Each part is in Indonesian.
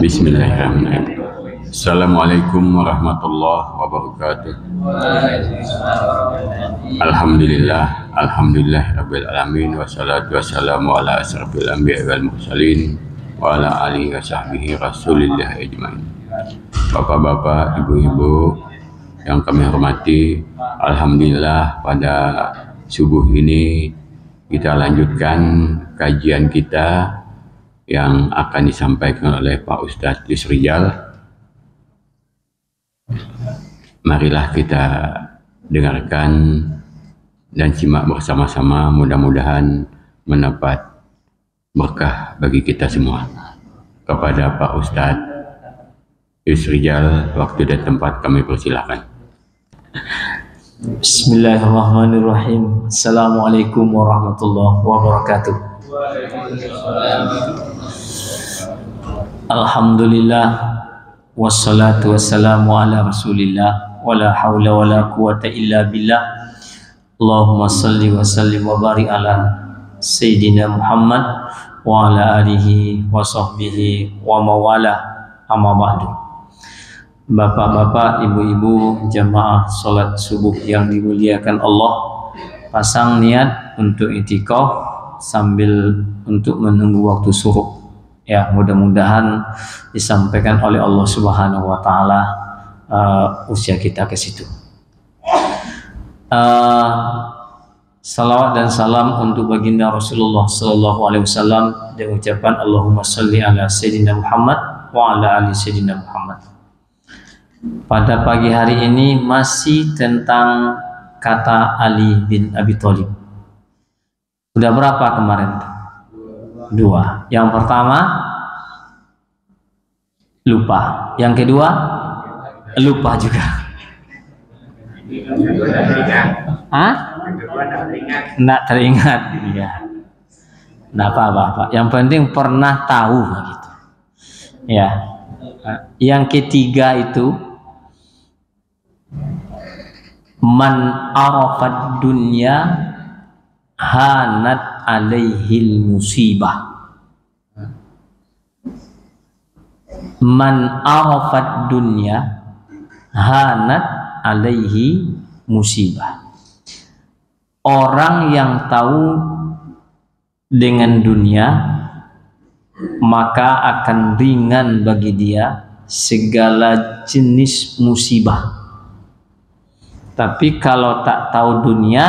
Bismillahirrahmanirrahim. Assalamualaikum warahmatullahi wabarakatuh. Alhamdulillah rabbil alamin, wassalatu wassalamu ala asrofil anbiya'i wal mursalin wa ala alihi wa sahbihi rasulillah ajmain. Bapak-bapak, ibu-ibu yang kami hormati, alhamdulillah pada subuh ini kita lanjutkan kajian kita yang akan disampaikan oleh Pak Ustadz Yusrijal. Marilah kita dengarkan dan simak bersama-sama, mudah-mudahan mendapat berkah bagi kita semua. Kepada Pak Ustadz Yusrijal, waktu dan tempat kami persilakan. Bismillahirrahmanirrahim. Assalamualaikum warahmatullahi wabarakatuh. Alhamdulillah, wassalatu wassalamu ala rasulillah, wala hawla wala quwata illa billah. Allahumma salli wa sallim wa barik ala Sayyidina Muhammad wa ala alihi wa sahbihi wa mawala, amma ba'du. Bapak-bapak, ibu-ibu, jamaah salat subuh yang dimuliakan Allah, pasang niat untuk itikaf sambil untuk menunggu waktu suruh. Ya, mudah-mudahan disampaikan oleh Allah Subhanahu wa taala usia kita ke situ. Salawat dan salam untuk baginda Rasulullah sallallahu alaihi wasallam dengan ucapan Allahumma shalli ala sayyidina Muhammad wa ala ali sayyidina Muhammad. Pada pagi hari ini masih tentang kata Ali bin Abi Thalib. Udah berapa kemarin? 2. Yang pertama lupa, yang kedua lupa juga. Nggak teringat, ya. Nggak apa-apa. Yang penting pernah tahu gitu. Ya. Yang ketiga itu man arafad dunya hanat alaihil musibah. Man arafat dunya hanat alaihi musibah. Orang yang tahu dengan dunia, maka akan ringan bagi dia segala jenis musibah. Tapi kalau tak tahu dunia,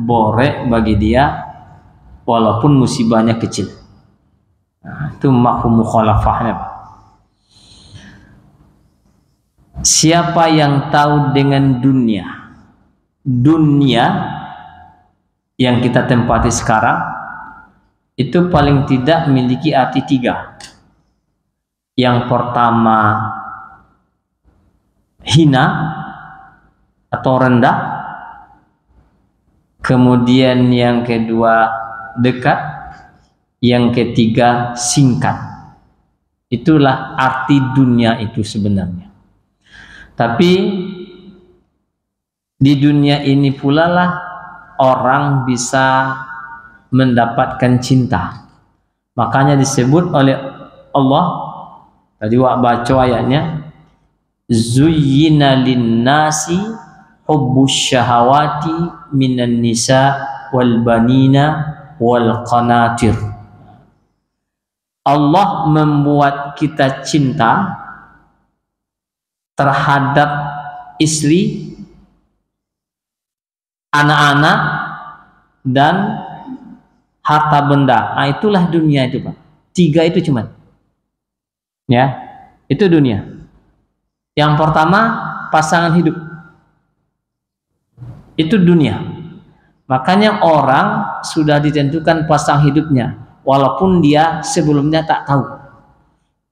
borek bagi dia walaupun musibahnya kecil. Nah, itu mafhum mukhalafahnya. Siapa yang tahu dengan dunia yang kita tempati sekarang, itu paling tidak memiliki arti 3. Yang pertama hina atau rendah, kemudian yang kedua dekat, yang ketiga singkat. Itulah arti dunia itu sebenarnya. Tapi di dunia ini pula lah orang bisa mendapatkan cinta. Makanya disebut oleh Allah, tadi wak baca ayatnya, zuyyina linnasi hubbus syahawati minan nisa wal banina wal qanatir. Allah membuat kita cinta terhadap istri, anak-anak, dan harta benda. Nah, itulah dunia itu, Pak. 3 itu cuman. Ya, itu dunia. Yang pertama pasangan hidup. Itu dunia. Makanya orang sudah ditentukan pasangan hidupnya, walaupun dia sebelumnya tak tahu.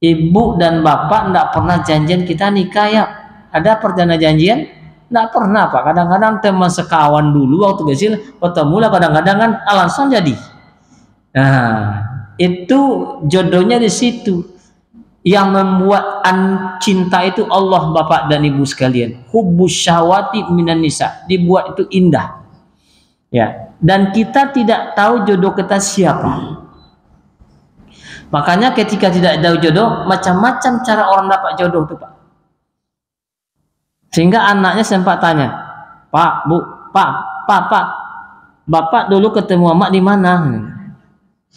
Ibu dan bapak tidak pernah janjian kita nikah ya. Ada pernah janjian? Tidak pernah, Pak. Kadang-kadang teman sekawan dulu waktu kecil ketemu lah, kadang-kadang kan langsung jadi. Nah, itu jodohnya di situ. Yang membuat cinta itu Allah, bapak dan ibu sekalian. Hubbus syahwati minan nisa, dibuat itu indah. Ya, dan kita tidak tahu jodoh kita siapa. Makanya ketika tidak ada jodoh, macam-macam cara orang dapat jodoh tuh Pak. Sehingga anaknya sempat tanya, Pak, Bu, Pak, Bapak dulu ketemu Mak di mana?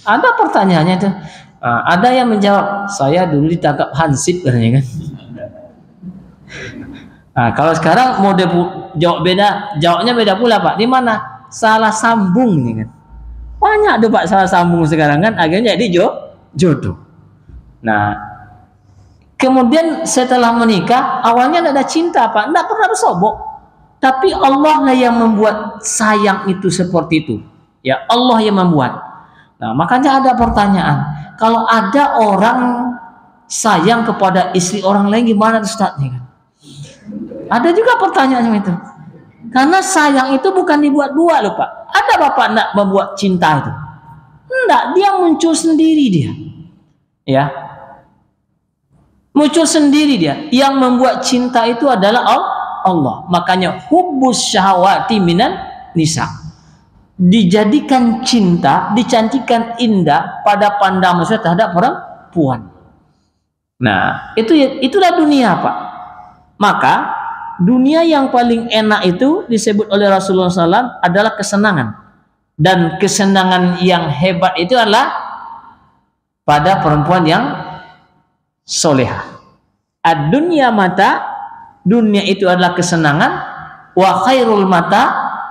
Ada pertanyaannya itu. Ada yang menjawab, saya dulu ditangkap Hansip katanya kan. Kalau sekarang mau jawabnya beda pula Pak. Di mana? Salah sambung nih kan. Banyak tuh Pak salah sambung sekarang kan, akhirnya jadi jodoh. Nah, kemudian setelah menikah, awalnya tidak ada cinta Pak, tidak pernah bersobok. Tapi Allah lah yang membuat sayang itu seperti itu. Ya Allah yang membuat. Nah, makanya ada pertanyaan, kalau ada orang sayang kepada istri orang lain gimana Ustaznya kan? Ada juga pertanyaan itu. Karena sayang itu bukan dibuat-buat loh Pak. Ada Bapak enggak membuat cinta itu? Enggak, dia muncul sendiri dia. Ya. Muncul sendiri dia. Yang membuat cinta itu adalah Allah. Makanya hubbus syahwati minan nisa. Dijadikan cinta, dicantikan indah pada pandangan manusia terhadap perempuan. Nah, itulah dunia Pak. Maka dunia yang paling enak itu disebut oleh Rasulullah SAW adalah kesenangan. Dan kesenangan yang hebat itu adalah pada perempuan yang solehah. Ad-dunya mata, dunia itu adalah kesenangan. Wa khairul mata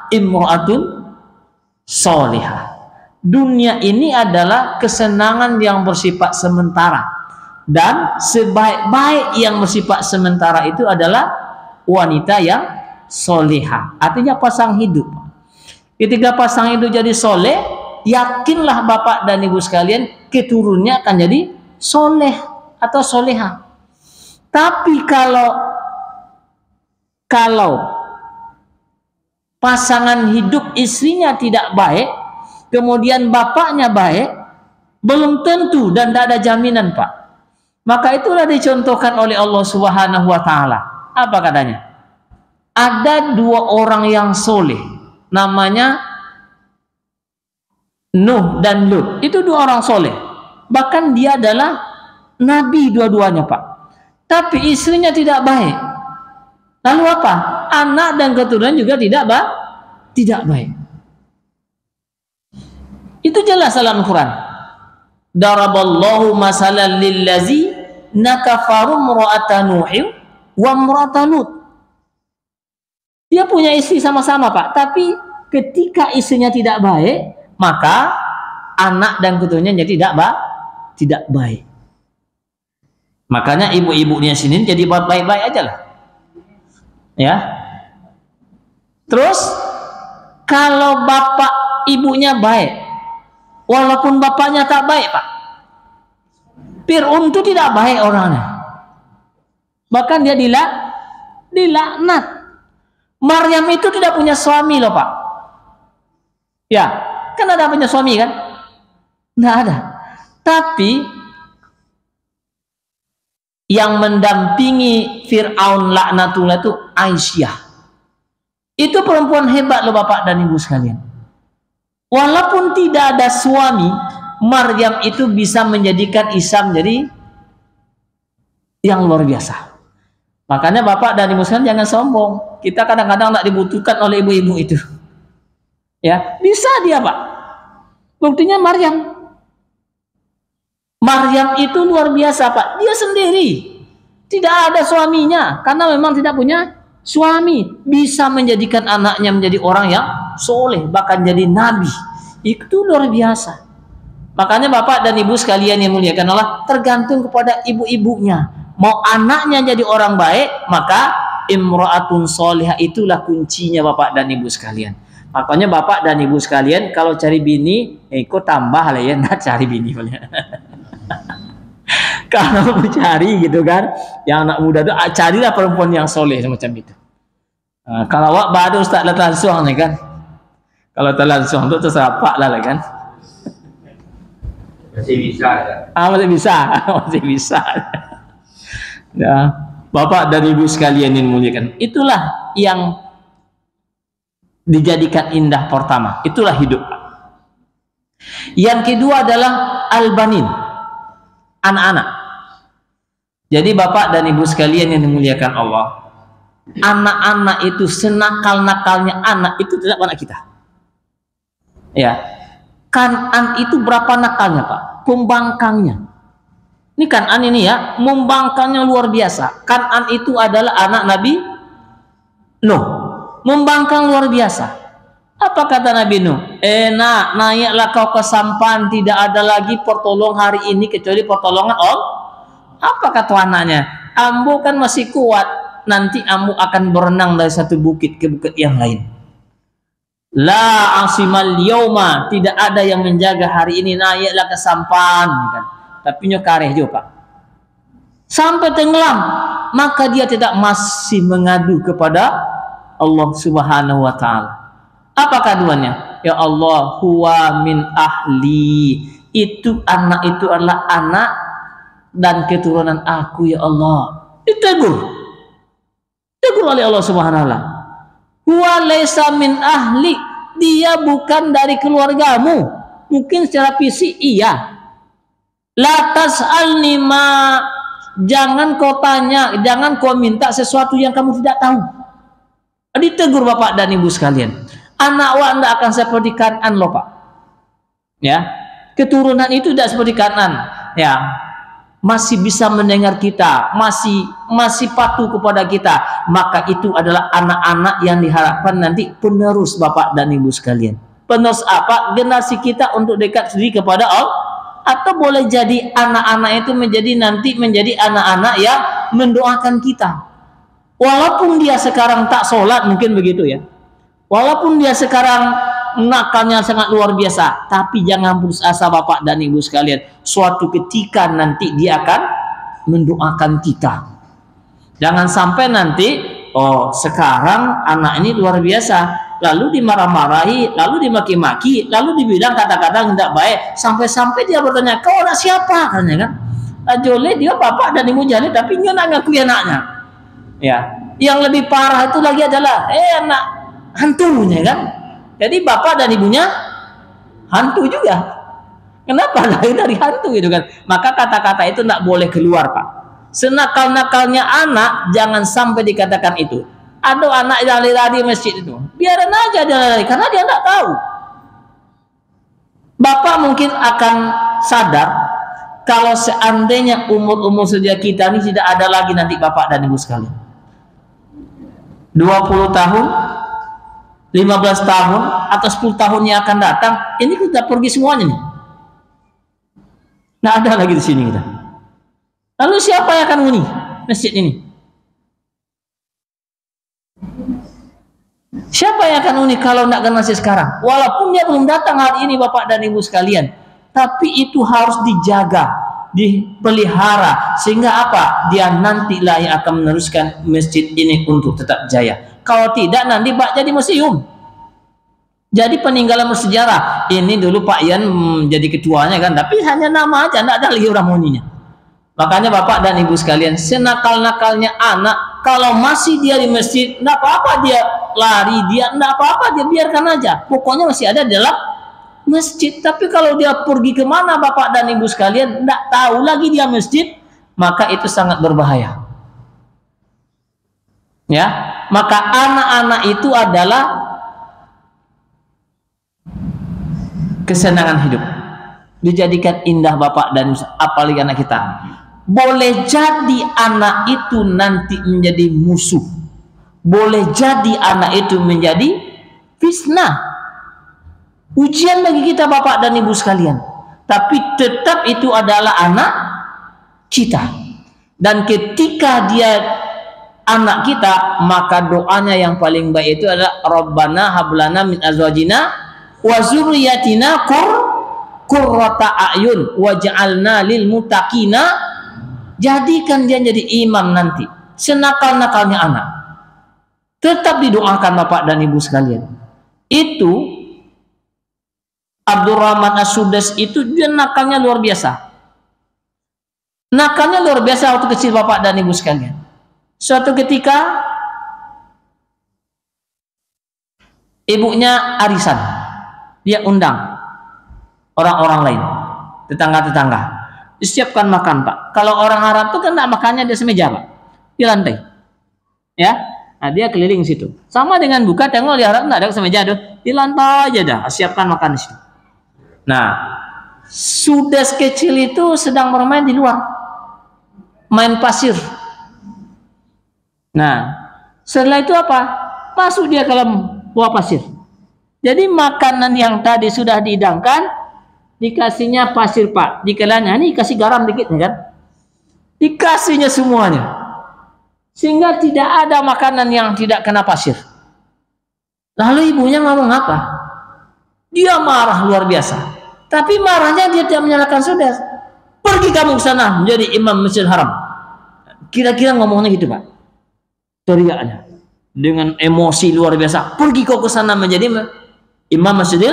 imra'atun solehah. Dunia ini adalah kesenangan yang bersifat sementara. Dan sebaik-baik yang bersifat sementara itu adalah wanita yang soleha, artinya pasang hidup. Ketika pasang hidup jadi soleh, yakinlah Bapak dan Ibu sekalian, keturunannya akan jadi soleh atau soleha. Tapi kalau pasangan hidup istrinya tidak baik, kemudian bapaknya baik, belum tentu dan tidak ada jaminan Pak. Maka itulah dicontohkan oleh Allah Subhanahu wa Ta'ala. Apa katanya? Ada dua orang yang soleh, namanya Nuh dan Lut. Itu dua orang soleh. Bahkan dia adalah nabi dua-duanya Pak. Tapi istrinya tidak baik. Lalu apa? Anak dan keturunan juga tidak baik. Itu jelas dalam Al-Quran. Daraballahu masalan lillazi nakafaru mura'ata Nuhin wa mura'ata Lut. Dia punya istri sama-sama Pak, tapi ketika istrinya tidak baik, maka anak dan keturunannya tidak baik. Makanya ibu-ibunya sini jadi baik-baik aja lah. Ya. Terus kalau bapak ibunya baik, walaupun bapaknya tak baik Pak, Fir'aun itu tidak baik orangnya. Bahkan dia dilaknat. Maryam itu tidak punya suami loh Pak. Ya, kan ada punya suami kan? Nggak ada. Tapi yang mendampingi Fir'aun laknatullah itu Aisyah. Itu perempuan hebat loh Bapak dan Ibu sekalian. Walaupun tidak ada suami, Maryam itu bisa menjadikan Isa menjadi yang luar biasa. Makanya Bapak dan Ibu sekalian jangan sombong. Kita kadang-kadang tak dibutuhkan oleh ibu-ibu itu. Ya, bisa dia Pak. Buktinya Maryam itu luar biasa Pak. Dia sendiri. Tidak ada suaminya. Karena memang tidak punya suami. Bisa menjadikan anaknya menjadi orang yang soleh. Bahkan jadi nabi. Itu luar biasa. Makanya Bapak dan Ibu sekalian yang muliakan Allah, tergantung kepada ibu-ibunya. Mau anaknya jadi orang baik, maka imra'atun solihah itulah kuncinya Bapak dan Ibu sekalian. Makanya Bapak dan Ibu sekalian kalau cari bini, ikut tambah lah ya, nggak cari bini. Kalau mau cari gitu kan, yang anak muda itu carilah perempuan yang soleh semacam itu. Kalau awak baru Ustaz langsung nih kan, kalau langsung itu terserah Pak lah kan. Masih bisa ya? Masih bisa. Ya, Bapak dan Ibu sekalian yang muliakan, itulah yang dijadikan indah pertama. Itulah hidup. Yang kedua adalah al-banin. anak-anak. Jadi bapak dan ibu sekalian yang dimuliakan Allah, anak-anak itu senakal-nakalnya anak itu tidak anak kita. Ya, Kan'an itu berapa nakalnya Pak? Pembangkangnya. Ini Kan'an ini ya, membangkangnya luar biasa. Kan'an itu adalah anak Nabi Nuh, membangkang luar biasa. Apa kata Nabi Nuh? Nak, naiklah kau ke sampan, tidak ada lagi pertolongan hari ini kecuali pertolongan Allah. Apa kata anaknya? Ambo kan masih kuat, nanti ambo akan berenang dari satu bukit ke bukit yang lain. La asimal yauma, tidak ada yang menjaga hari ini, naiklah ke sampan kan. Tapi nyokareh juga Pak. Sampai tenggelam, maka dia tidak masih mengadu kepada Allah Subhanahu wa taala. Apa kaduannya? Ya Allah, huwa min ahli. Itu anak itu adalah anak dan keturunan aku ya Allah. Ditegur. Tegur oleh Allah Subhanahu wa taala. Huwa laisa min ahli, dia bukan dari keluargamu. Mungkin secara fisik iya. La tas'alni ma, jangan kau tanya, jangan kau minta sesuatu yang kamu tidak tahu. Ditegur bapak dan ibu sekalian. Anak wa anda akan seperti Kan'an loh Pak. Ya, keturunan itu tidak seperti Kan'an. Ya, masih bisa mendengar kita, masih patuh kepada kita, maka itu adalah anak-anak yang diharapkan nanti penerus bapak dan ibu sekalian. Penerus apa? Generasi kita untuk dekat sendiri kepada Allah. Atau boleh jadi anak-anak itu menjadi anak-anak yang mendoakan kita. Walaupun dia sekarang tak sholat, mungkin begitu ya. Walaupun dia sekarang nakalnya sangat luar biasa, tapi jangan putus asa bapak dan ibu sekalian. Suatu ketika nanti dia akan mendoakan kita. Jangan sampai nanti, oh sekarang anak ini luar biasa, lalu dimarah-marahi, lalu dimaki-maki, lalu dibilang kata-kata yang tidak baik, sampai-sampai dia bertanya, kau anak siapa? Katanya kan. Jole dia bapak dan ibu jali, tapi dia nak ngakui anaknya. Ya, yang lebih parah itu lagi adalah anak hantunya kan. Jadi bapak dan ibunya hantu juga. Kenapa? Dari hantu gitu kan. Maka kata-kata itu tidak boleh keluar Pak. Senakal-nakalnya anak jangan sampai dikatakan itu. Ada anak yang lari-lari masjid itu, biarin aja dia lari karena dia tidak tahu. Bapak mungkin akan sadar kalau seandainya umur-umur sejak kita ini tidak ada lagi nanti bapak dan ibu sekalian. 20 tahun, 15 tahun atau 10 tahun yang akan datang, ini kita pergi semuanya nih. Nah ada lagi di sini kita. Lalu siapa yang akan huni masjid ini? Siapa yang akan huni kalau tidak generasi sekarang? Walaupun dia belum datang hari ini bapak dan ibu sekalian, tapi itu harus dijaga, dipelihara, sehingga apa? Dia nantilah yang akan meneruskan masjid ini untuk tetap jaya. Kalau tidak nanti Pak jadi museum, jadi peninggalan bersejarah. Ini dulu Pak Ian jadi ketuanya kan, tapi hanya nama aja, tidak ada lagi orang huninya. Makanya bapak dan ibu sekalian, senakal-nakalnya anak, kalau masih dia di masjid, tidak apa-apa dia lari, dia tidak apa-apa, dia biarkan aja. Pokoknya masih ada dalam masjid. Tapi kalau dia pergi kemana bapak dan ibu sekalian, tidak tahu lagi dia masjid, maka itu sangat berbahaya. Ya, maka anak-anak itu adalah kesenangan hidup. Dijadikan indah bapak dan apalagi anak kita. Boleh jadi anak itu nanti menjadi musuh. Boleh jadi anak itu menjadi fitnah. Ujian bagi kita bapak dan ibu sekalian. Tapi tetap itu adalah anak kita. Dan ketika dia anak kita, maka doanya yang paling baik itu adalah Rabbana hablana min azwajina wa zurriyatina qurrata a'yun waj'alna lil muttaqina. Jadikan dia jadi imam nanti, senakal-nakalnya anak. Tetap didoakan bapak dan ibu sekalian. Itu Abdurrahman As-Sudas itu dia nakalnya luar biasa. Nakalnya luar biasa waktu kecil bapak dan ibu sekalian. Suatu ketika ibunya arisan, dia undang orang-orang lain, tetangga-tetangga. disiapkan makan Pak. Kalau orang Arab tuh kan makannya di semeja Pak, di lantai, ya. Nah dia keliling situ. Sama dengan buka tengok di Arab nggak ada semeja tuh, di lantai aja dah, siapkan makan di situ. Nah sudah kecil itu sedang bermain di luar, main pasir. Nah setelah itu apa? Masuk dia ke dalam buah pasir. Jadi makanan yang tadi sudah dihidangkan, dikasihnya pasir Pak, dikelanya ini kasih garam dikit kan, dikasihnya semuanya, sehingga tidak ada makanan yang tidak kena pasir. Lalu ibunya ngomong apa? Dia marah luar biasa, tapi marahnya dia tidak menyalahkan saudara. Pergi kamu ke sana menjadi imam Masjidil Haram. Kira-kira ngomongnya gitu Pak, teriaknya dengan emosi luar biasa. Pergi kau ke sana menjadi imam Masjidil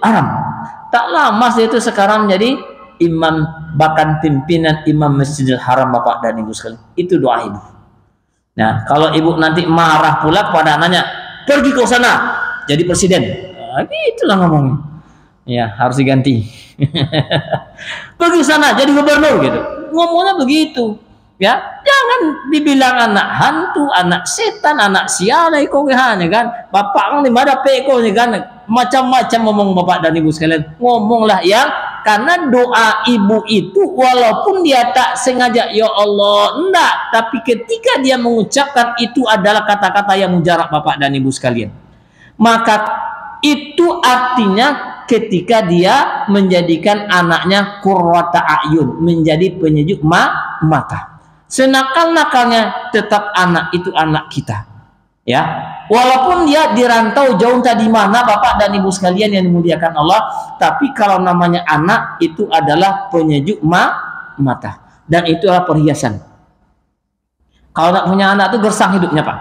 Haram. Tak lama itu sekarang menjadi imam, bahkan pimpinan imam Masjidil Haram Bapak dan Ibu sekalian. Itu doa ibu. Nah kalau ibu nanti marah pula kepada anaknya, pergi kau sana jadi presiden, nah, itulah ngomongnya. Ya harus diganti. Pergi sana jadi gubernur gitu. Ngomongnya begitu. Ya, jangan dibilang anak hantu, anak setan, anak sialai kau hanya kan. Bapak kan di mana peko kan, macam-macam ngomong Bapak dan Ibu sekalian. Ngomonglah ya, karena doa ibu itu walaupun dia tak sengaja ya Allah enggak, tapi ketika dia mengucapkan itu adalah kata-kata yang mujarab Bapak dan Ibu sekalian. Maka itu artinya ketika dia menjadikan anaknya qurrata a'yun, menjadi penyejuk mata. Senakal-nakalnya tetap anak itu anak kita, ya. Walaupun dia dirantau jauh tadi mana Bapak dan Ibu sekalian yang dimuliakan Allah, tapi kalau namanya anak itu adalah penyejuk mata, dan itu adalah perhiasan. Kalau nak punya anak itu gersang hidupnya Pak.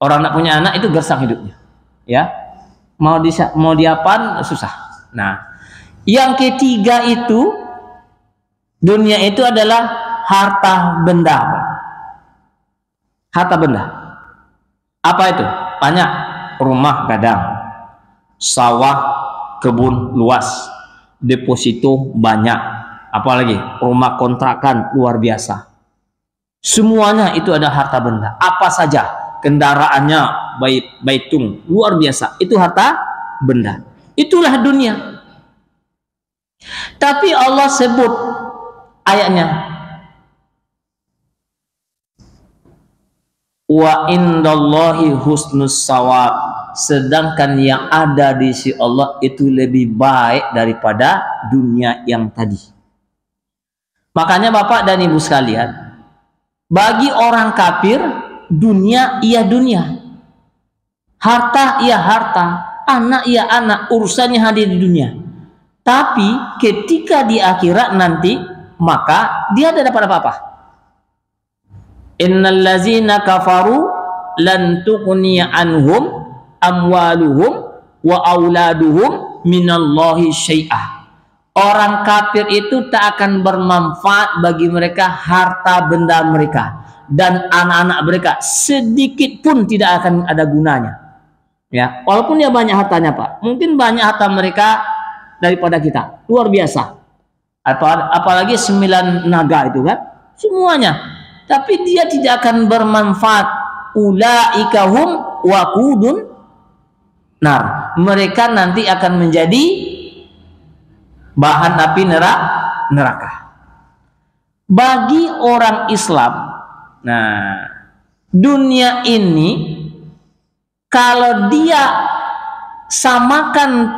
Orang nak punya anak itu gersang hidupnya, ya. Mau diapan susah. Nah, yang ketiga itu dunia itu adalah harta benda. Harta benda apa itu? Banyak. Rumah gadang, sawah, kebun luas, deposito banyak, apalagi rumah kontrakan luar biasa. Semuanya itu ada harta benda. Apa saja, kendaraannya baitung luar biasa, itu harta benda. Itulah dunia. Tapi Allah sebut ayatnya, wa indallahi husnus sawab, sedangkan yang ada di sisi Allah itu lebih baik daripada dunia yang tadi. Makanya Bapak dan Ibu sekalian, bagi orang kafir dunia iya dunia, harta iya harta, anak iya anak, urusannya hadir di dunia. Tapi ketika di akhirat nanti, maka dia tidak dapat apa-apa. Innal ladzina kafaru lan tughni anhum amwaluhum wa auladuhum minallahi syai'ah. Orang kafir itu tak akan bermanfaat bagi mereka harta benda mereka dan anak-anak mereka, sedikit pun tidak akan ada gunanya. Ya, walaupun dia banyak hartanya Pak, mungkin banyak harta mereka daripada kita, luar biasa. Apalagi 9 naga itu kan, semuanya. Tapi dia tidak akan bermanfaat. Ulaika hum waqudun nar. Mereka nanti akan menjadi bahan api neraka. Bagi orang Islam, nah, dunia ini kalau dia samakan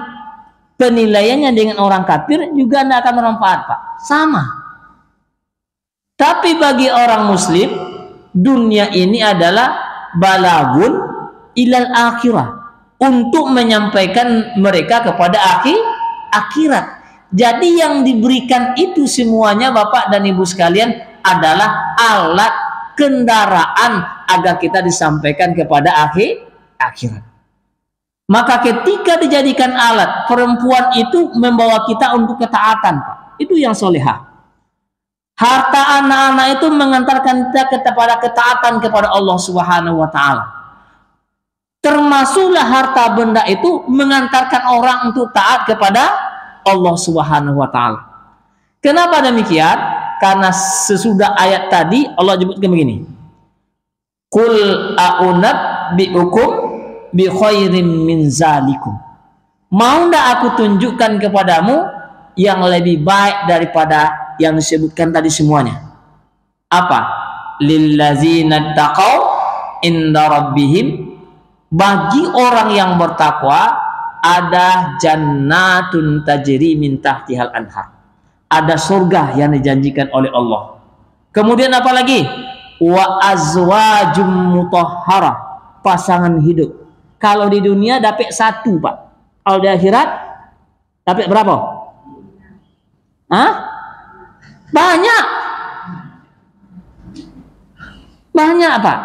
penilaiannya dengan orang kafir juga tidak akan bermanfaat Pak. Sama. Tapi bagi orang muslim, dunia ini adalah balagun ilal akhirah, untuk menyampaikan mereka kepada akhirat. Jadi yang diberikan itu semuanya Bapak dan Ibu sekalian adalah alat kendaraan agar kita disampaikan kepada akhirat. Maka ketika dijadikan alat, perempuan itu membawa kita untuk ketaatan Pak. Itu yang solehah. Harta anak-anak itu mengantarkan kita kepada ketaatan kepada Allah Subhanahu wa taala. Termasuklah harta benda itu mengantarkan orang untuk taat kepada Allah Subhanahu wa taala. Kenapa demikian? Karena sesudah ayat tadi Allah sebutkan begini. Qul a'unabbi'ukum bi khairin min zalikum. Mau ndak aku tunjukkan kepadamu yang lebih baik daripada yang disebutkan tadi semuanya? Apa? Lillazina taqaw inda rabbihim, bagi orang yang bertakwa ada jannatun tajri min tahtihal anhar. Ada surga yang dijanjikan oleh Allah. Kemudian apa lagi? Wa azwajum mutahharah, pasangan hidup. Kalau di dunia dapat satu, Pak. Kalau di akhirat dapat berapa? Hah? Banyak. Banyak, Pak.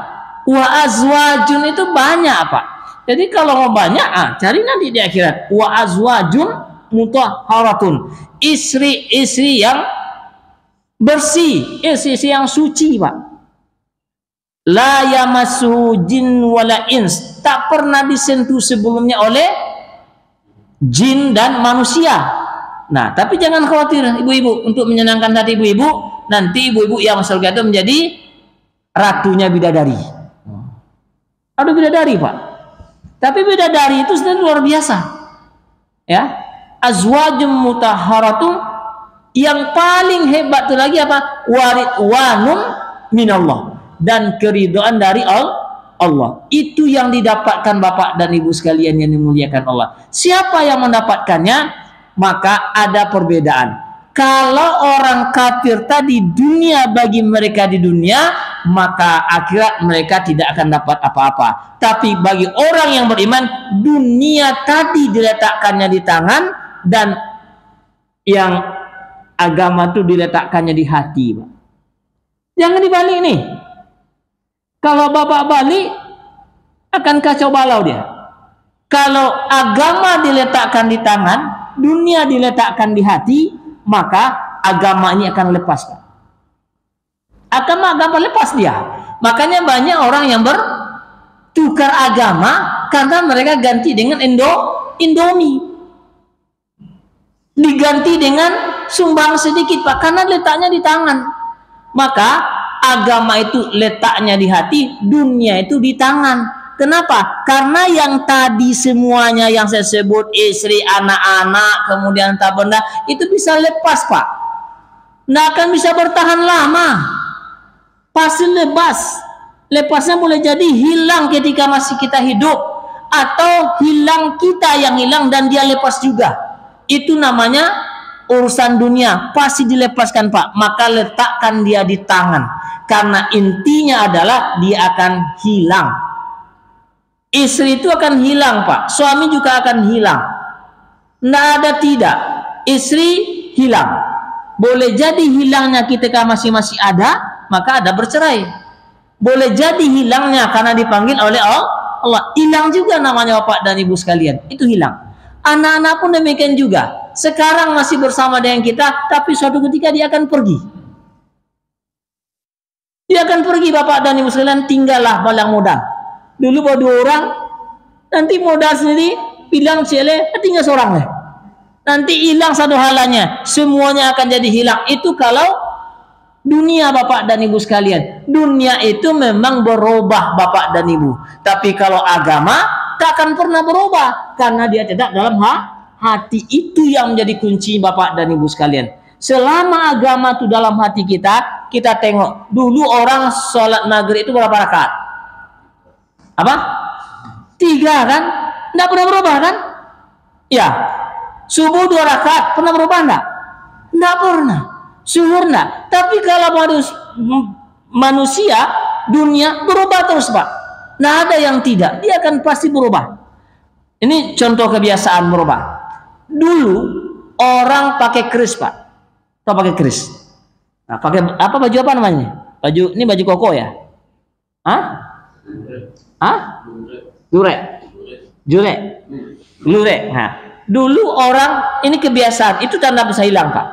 Wa azwajun itu banyak, Pak. Jadi kalau mau banyak, cari nanti di akhirat. Wa azwajun mutahharatun, istri-istri yang bersih, istri-istri yang suci, Pak. La yamassu jin wala ins, tak pernah disentuh sebelumnya oleh jin dan manusia. Nah, tapi jangan khawatir ibu-ibu, untuk menyenangkan hati ibu-ibu, nanti ibu-ibu yang surga itu menjadi ratunya bidadari. Ada bidadari, Pak. Tapi bidadari itu sebenarnya luar biasa. Ya. Azwajum mutahharatun, yang paling hebat itu lagi apa? Waridwanun minallah, dan keridhaan dari Allah. Itu yang didapatkan Bapak dan Ibu sekalian yang dimuliakan Allah. Siapa yang mendapatkannya? Maka ada perbedaan. Kalau orang kafir tadi dunia bagi mereka di dunia, maka akhirat mereka tidak akan dapat apa-apa. Tapi bagi orang yang beriman, dunia tadi diletakkannya di tangan, dan yang agama itu diletakkannya di hati, Pak. Jangan dibalik nih. Kalau Bapak balik, akan kacau balau dia. Kalau agama diletakkan di tangan, dunia diletakkan di hati, maka agama ini akan lepas, Pak. Agama lepas dia. Makanya banyak orang yang bertukar agama karena mereka ganti dengan Indomie, diganti dengan sumbang sedikit, Pak, karena letaknya di tangan. Maka agama itu letaknya di hati, dunia itu di tangan. Kenapa? Karena yang tadi semuanya yang saya sebut, istri, anak-anak, kemudian tak benda, itu bisa lepas, Pak. Nggak akan bisa bertahan lama. Pasti lepas. Lepasnya boleh jadi hilang ketika masih kita hidup, atau hilang kita yang hilang dan dia lepas juga. Itu namanya urusan dunia, pasti dilepaskan, Pak. Maka letakkan dia di tangan, karena intinya adalah dia akan hilang. Istri itu akan hilang, Pak. Suami juga akan hilang. Nggak ada tidak. Istri hilang. Boleh jadi hilangnya ketika masih ada, maka ada bercerai. Boleh jadi hilangnya karena dipanggil oleh Allah. Hilang juga namanya Bapak dan Ibu sekalian. Itu hilang. Anak-anak pun demikian juga. Sekarang masih bersama dengan kita, tapi suatu ketika dia akan pergi. Dia akan pergi, Bapak dan Ibu sekalian, tinggallah balang modal. Dulu bawa 2 orang, nanti modal sendiri, bilang cile, tinggal seorang lah. Nanti hilang satu halanya, semuanya akan jadi hilang. Itu kalau dunia, Bapak dan Ibu sekalian. Dunia itu memang berubah, Bapak dan Ibu. Tapi kalau agama, tak akan pernah berubah, karena dia tidak dalam hati. Itu yang menjadi kunci, Bapak dan Ibu sekalian. Selama agama itu dalam hati kita, kita tengok. Dulu orang sholat maghrib itu berapa rakaat? Apa? 3 kan? Tidak pernah berubah kan? Ya. Subuh 2 rakaat pernah berubah enggak? Tidak pernah. Zuhur enggak. Tapi kalau manusia dunia berubah terus, Pak. Tidak ada yang tidak. Dia akan pasti berubah. Ini contoh kebiasaan berubah. Dulu orang pakai keris, Pak. Atau pakai keris. Nah, pakai apa, baju apa namanya? Baju ini baju koko ya? Hah? Lure. Nah, dulu orang, ini kebiasaan, itu tanda bisa hilang, Pak.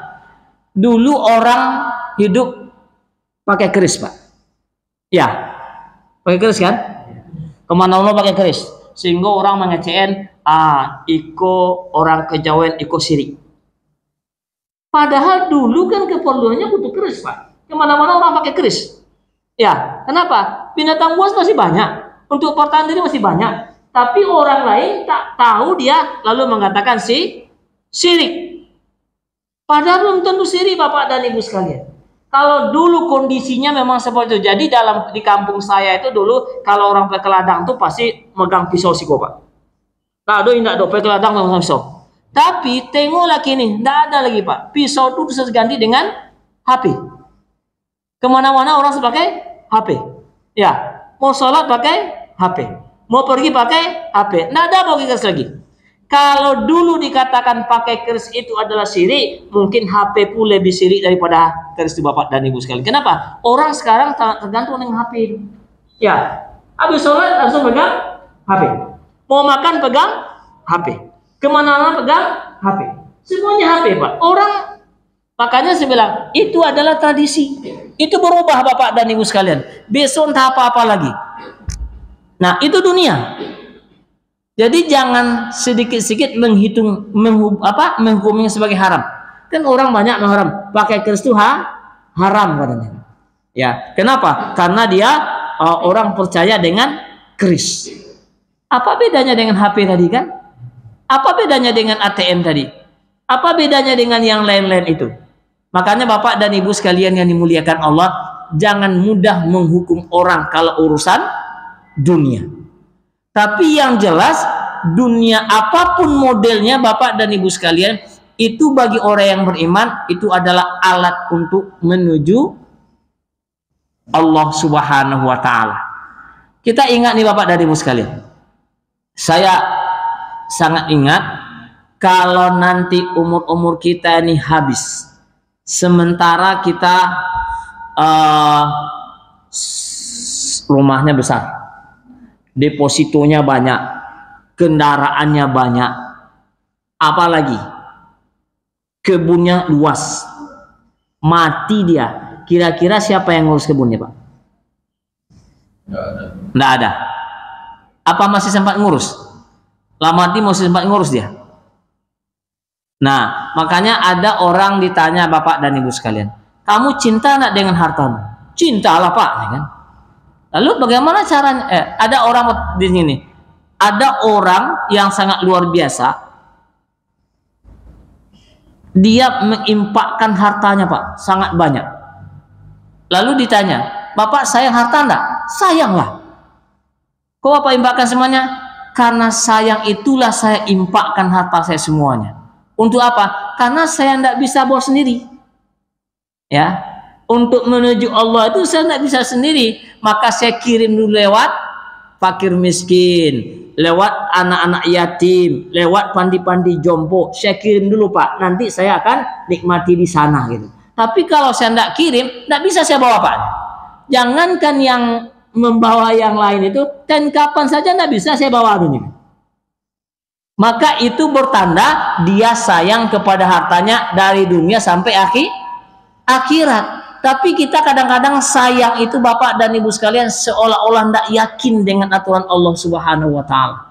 Dulu orang hidup pakai keris, Pak. Ya, pakai keris kan? Kemana-mana pakai keris, sehingga orang mengecewakan, iko orang kejawen, iko sirik. Padahal dulu kan keperluannya butuh keris, Pak. Kemana-mana orang pakai keris. Ya, kenapa? Binatang buas masih banyak. Untuk pertahanan diri masih banyak. Tapi orang lain tak tahu, dia lalu mengatakan syirik. Padahal belum tentu syirik, Bapak dan Ibu sekalian. Kalau dulu kondisinya memang seperti itu. Jadi di kampung saya itu dulu kalau orang pakai ladang itu pasti megang pisau siko, Pak. Nah, tidak pakai ladang megang pisau. Tapi tengoklah kini, tidak ada lagi, Pak. Pisau itu bisa diganti dengan HP. Kemana-mana orang pakai HP. Ya, mau sholat pakai HP. Mau pergi pakai HP. Tidak ada pakai keris lagi. Kalau dulu dikatakan pakai keris itu adalah syirik, mungkin HP pun lebih syirik daripada keris itu, Bapak dan Ibu sekalian. Kenapa? Orang sekarang tergantung dengan HP itu. Ya, habis sholat langsung pegang HP. Mau makan pegang HP. Kemana-mana pegang HP. Semuanya HP, Pak. Orang, makanya saya bilang, itu adalah tradisi. Itu berubah, Bapak dan Ibu sekalian. Besok entah apa-apa lagi. Nah, itu dunia. Jadi jangan sedikit-sedikit menghukumnya sebagai haram. Kan orang banyak mengharam, pakai keris itu haram katanya. Ya, kenapa? Karena dia orang percaya dengan keris. Apa bedanya dengan HP tadi kan? Apa bedanya dengan ATM tadi? Apa bedanya dengan yang lain-lain itu? Makanya Bapak dan Ibu sekalian yang dimuliakan Allah, jangan mudah menghukum orang kalau urusan dunia. Tapi yang jelas, dunia apapun modelnya, Bapak dan Ibu sekalian, itu bagi orang yang beriman, itu adalah alat untuk menuju Allah Subhanahu wa Ta'ala. Kita ingat nih, Bapak dan Ibu sekalian, saya sangat ingat kalau nanti umur-umur kita ini habis, sementara kita rumahnya besar, depositonya banyak, kendaraannya banyak, apalagi kebunnya luas, mati dia, kira-kira siapa yang ngurus kebunnya, Pak? Nggak ada. Apa masih sempat ngurus? Lah mati masih sempat ngurus dia. Nah, makanya ada orang ditanya Bapak dan Ibu sekalian, kamu cinta nggak dengan hartamu? Cintalah, Pak, ya kan? Lalu bagaimana caranya? Ada orang di sini. Ada orang yang sangat luar biasa. Dia menginfakkan hartanya, Pak, sangat banyak. Lalu ditanya, Bapak sayang harta enggak? Sayanglah. Kok Bapak infakkan semuanya? Karena sayang itulah saya infakkan harta saya semuanya. Untuk apa? Karena saya enggak bisa bawa sendiri. Ya, untuk menuju Allah itu saya enggak bisa sendiri. Maka saya kirim dulu lewat fakir miskin, lewat anak-anak yatim, lewat pandi-pandi jompo. Saya kirim dulu, Pak. Nanti saya akan nikmati di sana gitu. Tapi kalau saya tidak kirim, tidak bisa saya bawa, Pak. Jangankan yang membawa yang lain itu, dan kapan saja tidak bisa saya bawa dunia. Maka itu bertanda dia sayang kepada hartanya dari dunia sampai akhirat. Tapi kita kadang-kadang sayang itu, Bapak dan Ibu sekalian, seolah-olah tidak yakin dengan aturan Allah Subhanahu wa Ta'ala.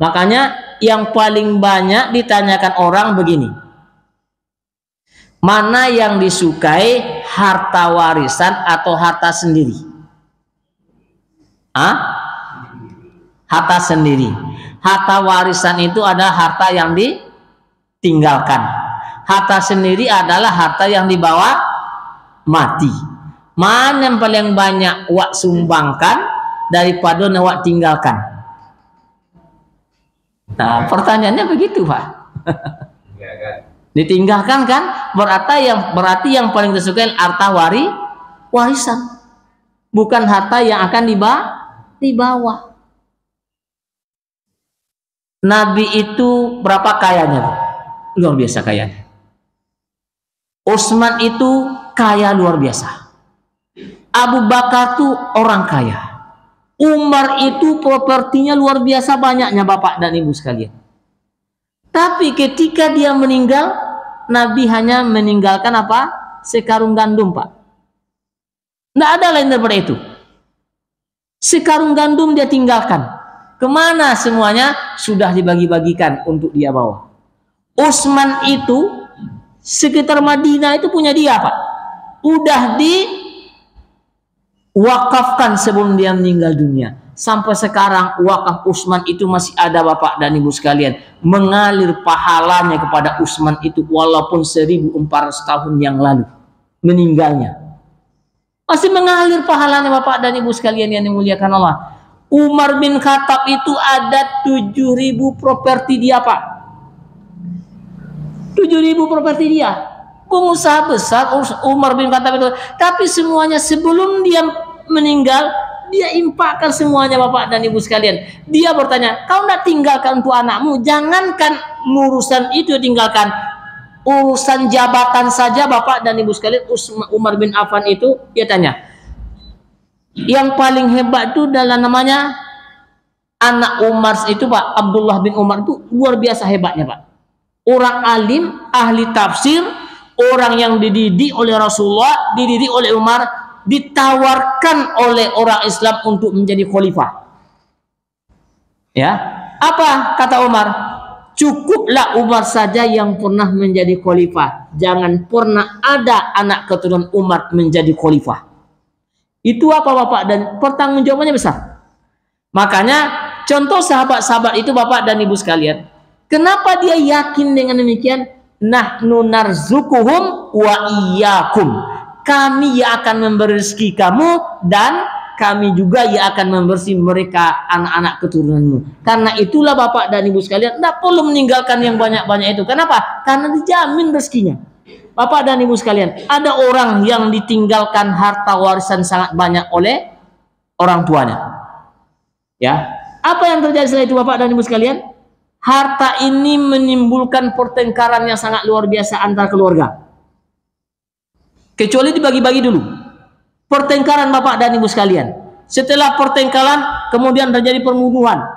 Makanya yang paling banyak ditanyakan orang begini, mana yang disukai, harta warisan atau harta sendiri? Harta sendiri. Harta warisan itu adalah harta yang ditinggalkan. Harta sendiri adalah harta yang dibawa mati. Mana yang paling banyak wak sumbangkan daripada wak tinggalkan? Nah, pertanyaannya begitu, Pak. Ditinggalkan kan? Berarti yang paling disukai harta warisan. Bukan harta yang akan dibawa. Nabi itu berapa kayanya, Pak? Luar biasa kayanya. Utsman itu kaya luar biasa. Abu Bakar tuh orang kaya. Umar itu propertinya luar biasa banyaknya, Bapak dan Ibu sekalian. Tapi ketika dia meninggal, Nabi hanya meninggalkan apa? Sekarung gandum, Pak. Tidak ada lain daripada itu. Sekarung gandum dia tinggalkan. Kemana semuanya? Sudah dibagi-bagikan untuk dia bawa. Utsman itu sekitar Madinah itu punya dia, Pak. Udah diwakafkan sebelum dia meninggal dunia. Sampai sekarang wakaf Utsman itu masih ada, Bapak dan Ibu sekalian. Mengalir pahalanya kepada Utsman itu walaupun 1400 tahun yang lalu meninggalnya. Masih mengalir pahalanya, Bapak dan Ibu sekalian yang dimuliakan Allah. Umar bin Khattab itu ada 7.000 properti dia, Pak. 7.000 properti dia. Pengusaha besar Umar bin Khattab itu. Tapi semuanya sebelum dia meninggal, dia infakkan semuanya, Bapak dan Ibu sekalian. Dia bertanya, kau tidak tinggalkan untuk anakmu? Jangankan urusan itu tinggalkan. Urusan jabatan saja, Bapak dan Ibu sekalian. Umar bin Affan itu, dia tanya, yang paling hebat itu adalah namanya anak Umar itu, Pak, Abdullah bin Umar itu luar biasa hebatnya, Pak. Orang alim, ahli tafsir, orang yang dididik oleh Rasulullah, dididik oleh Umar, ditawarkan oleh orang Islam untuk menjadi khalifah. Ya, apa kata Umar? Cukuplah Umar saja yang pernah menjadi khalifah. Jangan pernah ada anak keturunan Umar menjadi khalifah. Itu apa, Bapak? Dan pertanggungjawabannya besar. Makanya contoh sahabat-sahabat itu, Bapak dan Ibu sekalian, kenapa dia yakin dengan demikian? Nahnu narzukuhum wa iyyakum. Kami yang akan memberi rezeki kamu dan kami juga yang akan membersih mereka anak-anak keturunanmu. Karena itulah Bapak dan Ibu sekalian, tidak perlu meninggalkan yang banyak-banyak itu. Kenapa? Karena dijamin rezekinya. Bapak dan Ibu sekalian, ada orang yang ditinggalkan harta warisan sangat banyak oleh orang tuanya. Ya, apa yang terjadi setelah itu, Bapak dan Ibu sekalian? Harta ini menimbulkan pertengkaran yang sangat luar biasa antar keluarga. Kecuali dibagi-bagi dulu. Pertengkaran, Bapak dan Ibu sekalian. Setelah pertengkaran, kemudian terjadi pembunuhan,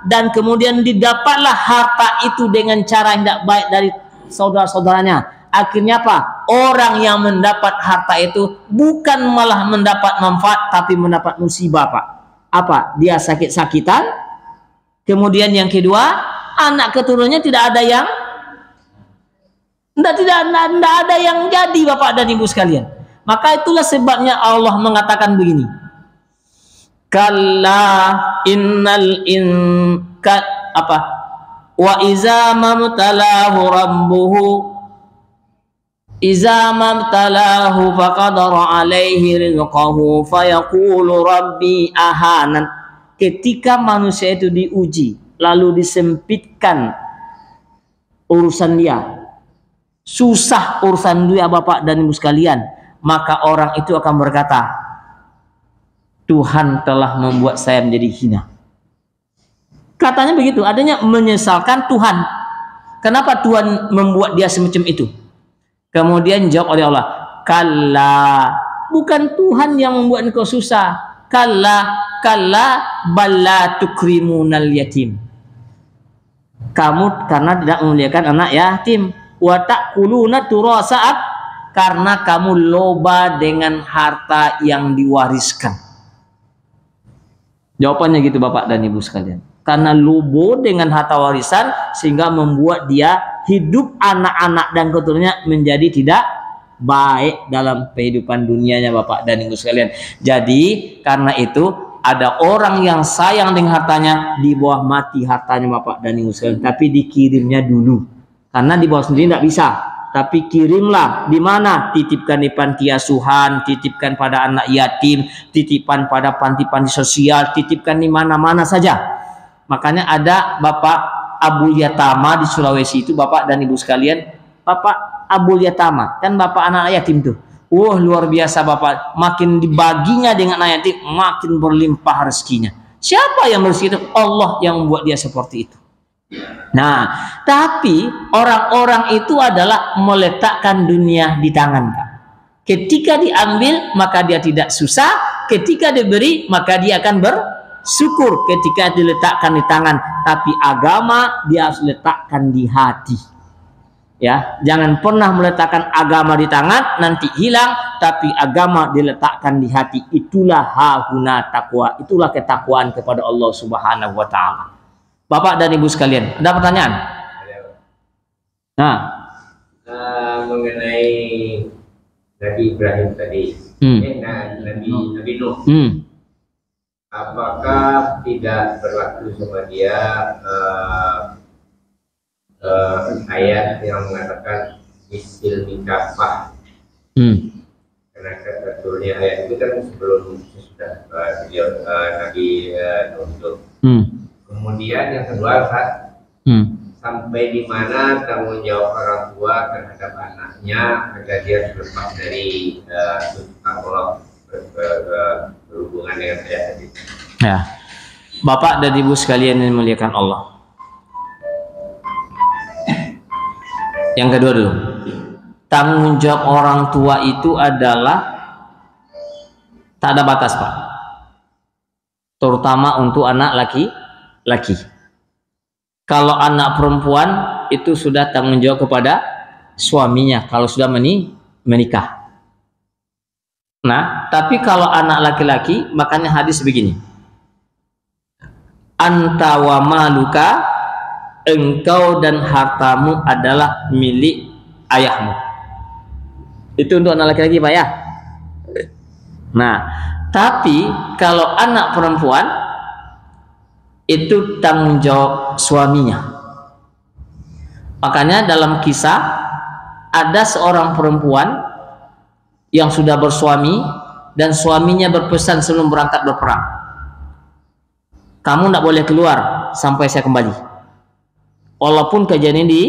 dan kemudian didapatlah harta itu dengan cara yang tidak baik dari saudara-saudaranya. Akhirnya apa? Orang yang mendapat harta itu bukan malah mendapat manfaat, tapi mendapat musibah, Pak. Apa? Dia sakit-sakitan. Kemudian yang kedua, anak keturunannya tidak ada yang jadi, Bapak dan Ibu sekalian. Maka itulah sebabnya Allah mengatakan begini. Kalla innal inka apa? Wa iza mamtalahu rabbuhu iza mamtalahu faqadara alaihi rizqahu fayaqulu rabbi ahanan. Ketika manusia itu diuji lalu disempitkan urusan dia, susah urusan dia, Bapak dan Ibu sekalian, maka orang itu akan berkata, Tuhan telah membuat saya menjadi hina. Katanya begitu, adanya menyesalkan Tuhan. Kenapa Tuhan membuat dia semacam itu? Kemudian jawab oleh Allah, kalla, bukan Tuhan yang membuat engkau susah. Kalla balla tukrimunal yatim. Kamu karena tidak memuliakan anak yatim. Wa ta'kuluna turasa'at, karena kamu loba dengan harta yang diwariskan. Jawabannya gitu, Bapak dan Ibu sekalian. Karena lobo dengan harta warisan sehingga membuat dia hidup anak-anak dan keturunannya menjadi tidak baik dalam kehidupan dunianya, Bapak dan Ibu sekalian. Jadi karena itu ada orang yang sayang dengan hartanya, di bawah mati hartanya, Bapak dan Ibu sekalian, tapi dikirimnya dulu. Karena di bawah sendiri tidak bisa, tapi kirimlah. Di mana? Titipkan di panti asuhan, titipkan pada anak yatim, titipan pada panti-panti sosial, titipkan di mana-mana saja. Makanya ada Bapak Abul Yatama di Sulawesi itu, Bapak dan Ibu sekalian. Bapak Abul Yatama, kan Bapak anak yatim tuh. Luar biasa, Bapak. Makin dibaginya dengan anak yatim, makin berlimpah rezekinya. Siapa yang berzeki itu? Allah yang membuat dia seperti itu. Nah, tapi orang-orang itu adalah meletakkan dunia di tangan, Pak. Ketika diambil, maka dia tidak susah. Ketika diberi, maka dia akan bersyukur ketika diletakkan di tangan. Tapi agama dia harus letakkan di hati. Ya, jangan pernah meletakkan agama di tangan nanti hilang, tapi agama diletakkan di hati. Itulah hahuna takwa, itulah ketakwaan kepada Allah Subhanahu wa taala. Bapak dan Ibu sekalian, ada pertanyaan? Nah, mengenai Nabi Ibrahim tadi, Nabi Nuh, apakah tidak berlaku sama dia ayat yang mengatakan misil mikafah? Karena sebetulnya ayat itu kan sebelum sudah beliau Nabi Nuh. Kemudian yang kedua, Pak, sampai di mana tanggung jawab orang tua terhadap anaknya agar dia terlepas dari Allah berhubungan dengan saya tadi. Ya, Bapak dan Ibu sekalian yang dimuliakan Allah. Yang kedua dulu, tanggung jawab orang tua itu adalah tak ada batas, Pak. Terutama untuk anak laki-laki. Kalau anak perempuan itu sudah tanggung jawab kepada suaminya kalau sudah menikah. Nah, tapi kalau anak laki-laki, makanya hadis begini. Anta wa maluka, engkau dan hartamu adalah milik ayahmu. Itu untuk anak laki-laki, Pak, ya. Nah, tapi kalau anak perempuan itu tanggung jawab suaminya. Makanya dalam kisah ada seorang perempuan yang sudah bersuami dan suaminya berpesan sebelum berangkat berperang, kamu tidak boleh keluar sampai saya kembali. Walaupun kejadian ini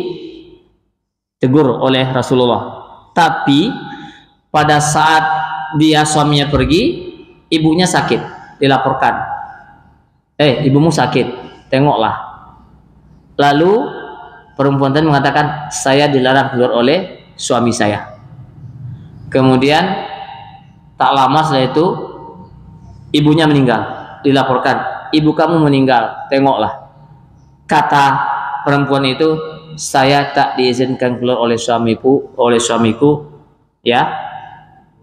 ditegur oleh Rasulullah, tapi pada saat dia suaminya pergi, ibunya sakit, dilaporkan, ibumu sakit, tengoklah. Lalu perempuan tadi mengatakan, saya dilarang keluar oleh suami saya. Kemudian tak lama setelah itu ibunya meninggal, dilaporkan, ibu kamu meninggal, tengoklah. Kata perempuan itu, saya tak diizinkan keluar oleh suamiku, ya.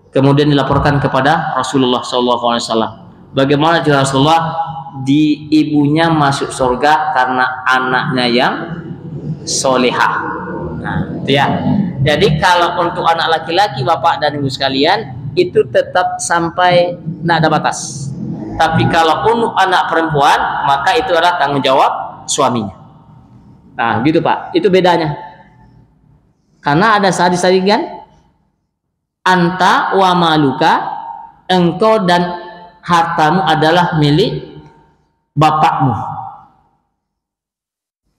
Kemudian dilaporkan kepada Rasulullah SAW. Bagaimana jika Rasulullah? Di ibunya masuk surga karena anaknya yang solehah. Nah, itu ya. Jadi kalau untuk anak laki-laki, Bapak dan Ibu sekalian, itu tetap sampai tidak ada batas. Tapi kalau untuk anak perempuan, maka itu adalah tanggung jawab suaminya. Nah, gitu, Pak. Itu bedanya. Karena ada hadis tadi kan, anta wa maluka, engkau dan hartamu adalah milik bapakmu.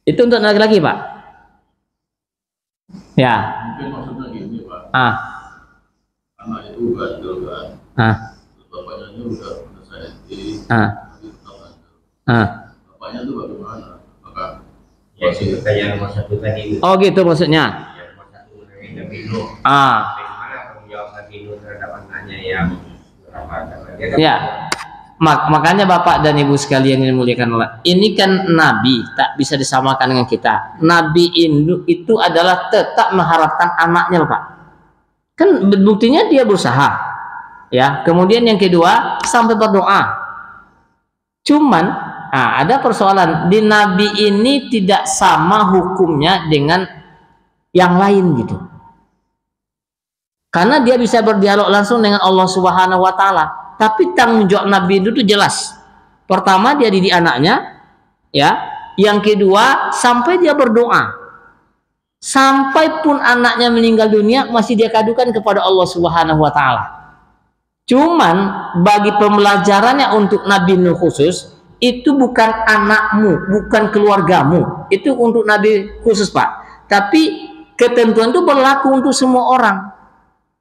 Itu untuk laki-laki, Pak. Ya. Mungkin maksudnya gini, Pak. Anak itu bandel kan. Bapaknya itu udah saya di. Bapaknya itu bagaimana? Apakah Ya, itu kayak nomor satu tadi. Oh, gitu maksudnya. Ya, nomor satu Nabi Nuh. Bagaimana tanggung jawab Nabi Nuh terhadap anaknya yang Ya. Makanya Bapak dan Ibu sekalian yang dimuliakan Allah, ini kan Nabi, tak bisa disamakan dengan kita. Nabi itu adalah tetap mengharapkan anaknya, Pak. Kan buktinya dia berusaha, ya. Kemudian yang kedua sampai berdoa. Cuman ada persoalan di Nabi ini tidak sama hukumnya dengan yang lain gitu. Karena dia bisa berdialog langsung dengan Allah Subhanahu wa taala. Tapi tanggung jawab Nabi itu jelas. Pertama, dia didik anaknya, ya. Yang kedua, sampai dia berdoa. Sampai pun anaknya meninggal dunia, masih dia kadukan kepada Allah Subhanahu wa taala. Cuman bagi pembelajarannya untuk Nabi Nuh khusus, itu bukan anakmu, bukan keluargamu. Itu untuk Nabi khusus, Pak. Tapi ketentuan itu berlaku untuk semua orang.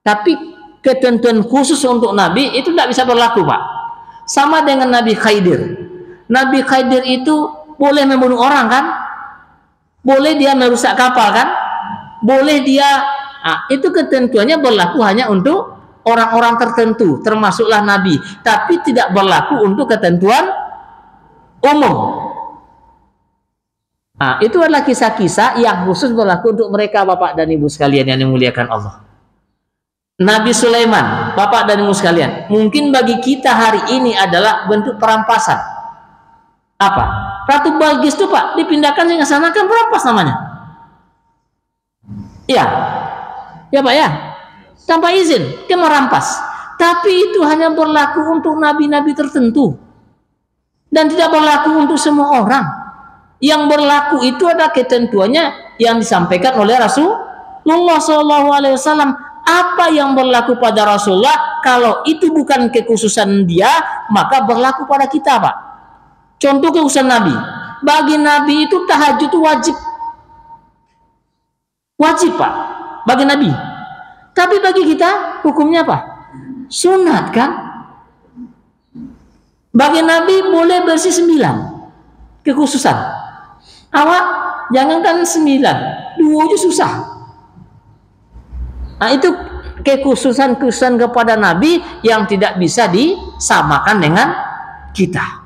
Tapi ketentuan khusus untuk Nabi itu tidak bisa berlaku, Pak. Sama dengan Nabi Khidir. Nabi Khidir itu boleh membunuh orang kan? Boleh dia merusak kapal kan? Boleh dia, itu ketentuannya berlaku hanya untuk orang-orang tertentu, termasuklah Nabi. Tapi tidak berlaku untuk ketentuan umum. Itu adalah kisah-kisah yang khusus berlaku untuk mereka, Bapak dan Ibu sekalian yang dimuliakan Allah. Nabi Sulaiman, Bapak dan Ibu sekalian, mungkin bagi kita hari ini adalah bentuk perampasan. Apa? Ratu Balqis itu, Pak, dipindahkan ke sana kan perampas namanya. Ya. Ya Pak ya, tanpa izin dia merampas. Tapi itu hanya berlaku untuk nabi-nabi tertentu dan tidak berlaku untuk semua orang. Yang berlaku itu ada ketentuannya yang disampaikan oleh Rasulullah SAW. Apa yang berlaku pada Rasulullah, kalau itu bukan kekhususan dia, maka berlaku pada kita, Pak. Contoh kekhususan Nabi. Bagi Nabi itu tahajud itu wajib. Wajib, Pak, bagi Nabi. Tapi bagi kita hukumnya apa? Sunat, kan? Bagi Nabi boleh bersih 9 kekhususan. Awak jangankan 9, 2 aja susah. Nah, itu kekhususan kepada Nabi yang tidak bisa disamakan dengan kita.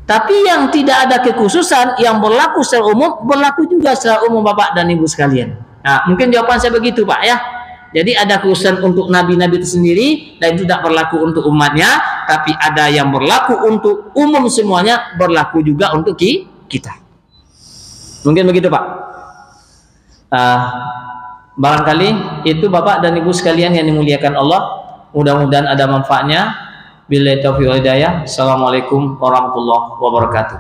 Tapi yang tidak ada kekhususan yang berlaku secara umum, berlaku juga secara umum Bapak dan Ibu sekalian. Nah, mungkin jawaban saya begitu Pak ya. Jadi ada kekhususan untuk nabi-nabi itu sendiri dan itu tidak berlaku untuk umatnya, tapi ada yang berlaku untuk umum semuanya, berlaku juga untuk kita. Mungkin begitu Pak. Barangkali itu Bapak dan Ibu sekalian yang dimuliakan Allah. Mudah-mudahan ada manfaatnya. Billahi taufiq wal hidayah. Assalamualaikum warahmatullahi wabarakatuh.